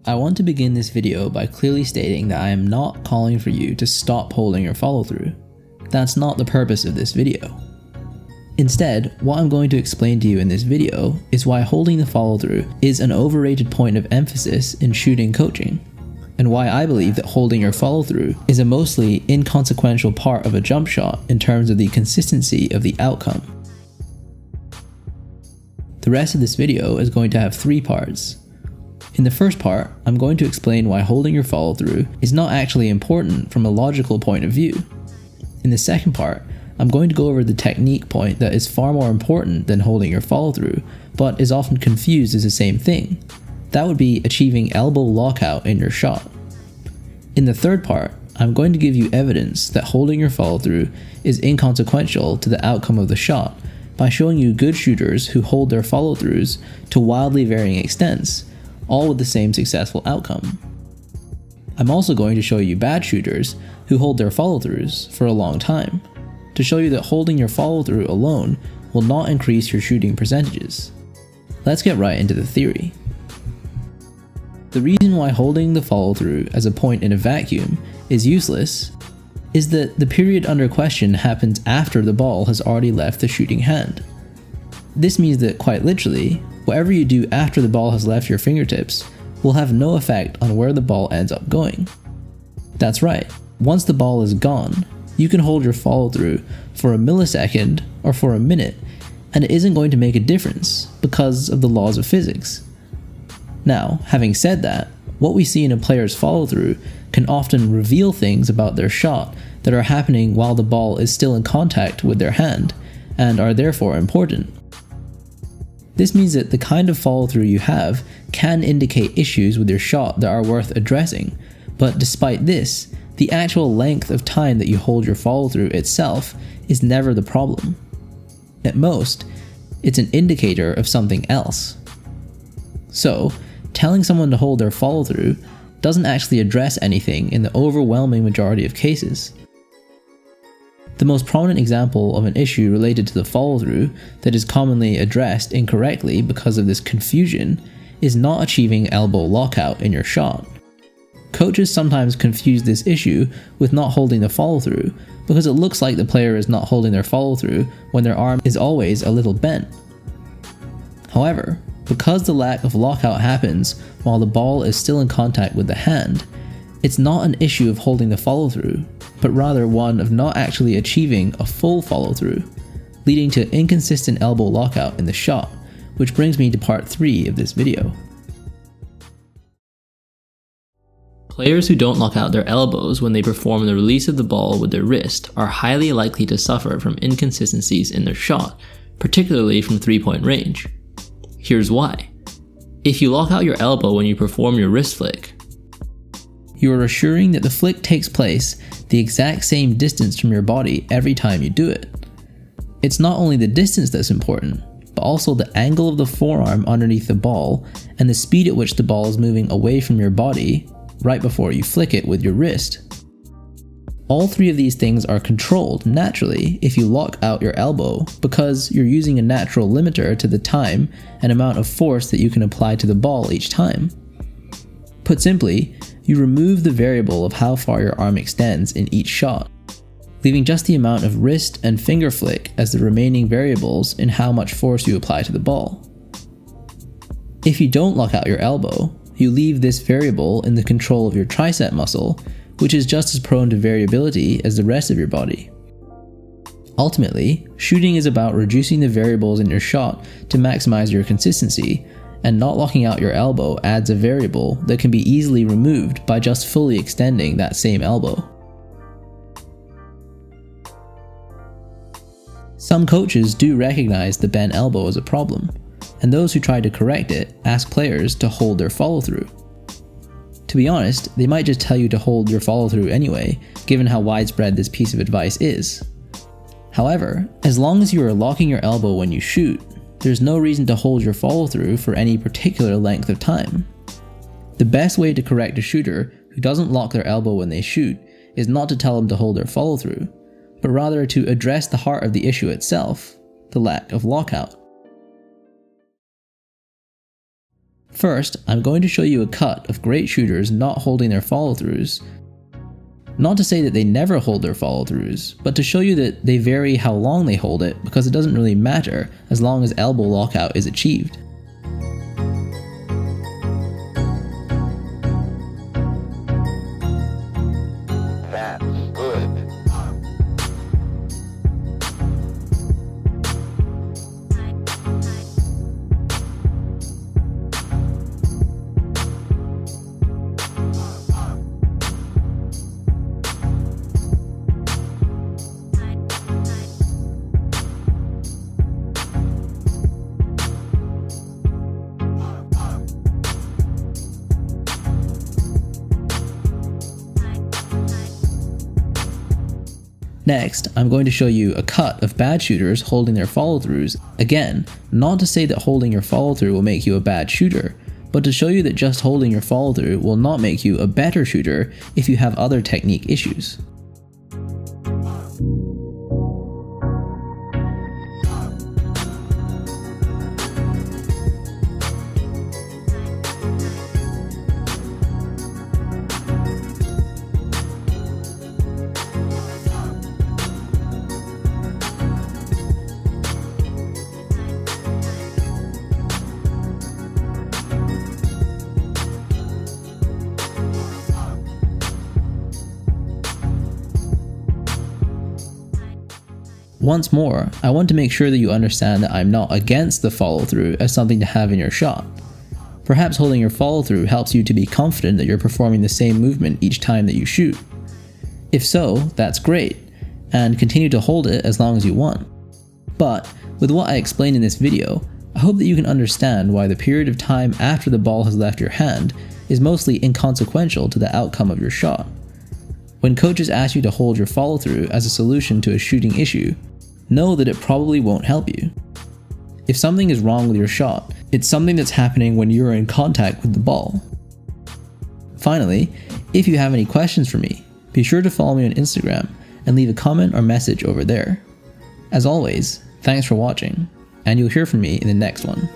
I want to begin this video by clearly stating that I am not calling for you to stop holding your follow through. That's not the purpose of this video. Instead, what I'm going to explain to you in this video is why holding the follow through is an overrated point of emphasis in shooting coaching, and why I believe that holding your follow through is a mostly inconsequential part of a jump shot in terms of the consistency of the outcome. The rest of this video is going to have 3 parts. In the first part, I'm going to explain why holding your follow through is not actually important from a logical point of view. In the second part, I'm going to go over the technique point that is far more important than holding your follow through, but is often confused as the same thing. That would be achieving elbow lockout in your shot. In the third part, I'm going to give you evidence that holding your follow through is inconsequential to the outcome of the shot by showing you good shooters who hold their follow throughs to wildly varying extents, all with the same successful outcome. I'm also going to show you bad shooters who hold their follow throughs for a long time, to show you that holding your follow through alone will not increase your shooting percentages. Let's get right into the theory. The reason why holding the follow through as a point in a vacuum is useless is that the period under question happens after the ball has already left the shooting hand. This means that quite literally, whatever you do after the ball has left your fingertips will have no effect on where the ball ends up going. That's right, once the ball is gone, you can hold your follow through for a millisecond or for a minute, and it isn't going to make a difference because of the laws of physics. Now, having said that, what we see in a player's follow through can often reveal things about their shot that are happening while the ball is still in contact with their hand, and are therefore important. This means that the kind of follow through you have can indicate issues with your shot that are worth addressing, but despite this, the actual length of time that you hold your follow through itself is never the problem. At most, it's an indicator of something else. So, telling someone to hold their follow through doesn't actually address anything in the overwhelming majority of cases. The most prominent example of an issue related to the follow through that is commonly addressed incorrectly because of this confusion is not achieving elbow lockout in your shot. Coaches sometimes confuse this issue with not holding the follow through because it looks like the player is not holding their follow through when their arm is always a little bent. However, because the lack of lockout happens while the ball is still in contact with the hand, it's not an issue of holding the follow through, but rather one of not actually achieving a full follow through, leading to inconsistent elbow lockout in the shot, which brings me to part 3 of this video. Players who don't lock out their elbows when they perform the release of the ball with their wrist are highly likely to suffer from inconsistencies in their shot, particularly from 3-point range. Here's why. If you lock out your elbow when you perform your wrist flick, you are assuring that the flick takes place the exact same distance from your body every time you do it. It's not only the distance that's important, but also the angle of the forearm underneath the ball and the speed at which the ball is moving away from your body right before you flick it with your wrist. All 3 of these things are controlled naturally if you lock out your elbow because you're using a natural limiter to the time and amount of force that you can apply to the ball each time. Put simply, you remove the variable of how far your arm extends in each shot, leaving just the amount of wrist and finger flick as the remaining variables in how much force you apply to the ball. If you don't lock out your elbow, you leave this variable in the control of your tricep muscle, which is just as prone to variability as the rest of your body. Ultimately, shooting is about reducing the variables in your shot to maximize your consistency, and not locking out your elbow adds a variable that can be easily removed by just fully extending that same elbow. Some coaches do recognize the bent elbow as a problem, and those who try to correct it ask players to hold their follow through. To be honest, they might just tell you to hold your follow through anyway, given how widespread this piece of advice is. However, as long as you are locking your elbow when you shoot, there's no reason to hold your follow through for any particular length of time. The best way to correct a shooter who doesn't lock their elbow when they shoot is not to tell them to hold their follow through, but rather to address the heart of the issue itself, the lack of lockout. First, I'm going to show you a cut of great shooters not holding their follow-throughs. Not to say that they never hold their follow-throughs, but to show you that they vary how long they hold it because it doesn't really matter as long as elbow lockout is achieved. That's good. Next, I'm going to show you a cut of bad shooters holding their follow-throughs. Again, not to say that holding your follow-through will make you a bad shooter, but to show you that just holding your follow-through will not make you a better shooter if you have other technique issues. Once more, I want to make sure that you understand that I'm not against the follow-through as something to have in your shot. Perhaps holding your follow-through helps you to be confident that you're performing the same movement each time that you shoot. If so, that's great, and continue to hold it as long as you want. But, with what I explained in this video, I hope that you can understand why the period of time after the ball has left your hand is mostly inconsequential to the outcome of your shot. When coaches ask you to hold your follow-through as a solution to a shooting issue, know that it probably won't help you. If something is wrong with your shot, it's something that's happening when you're in contact with the ball. Finally, if you have any questions for me, be sure to follow me on Instagram and leave a comment or message over there. As always, thanks for watching, and you'll hear from me in the next one.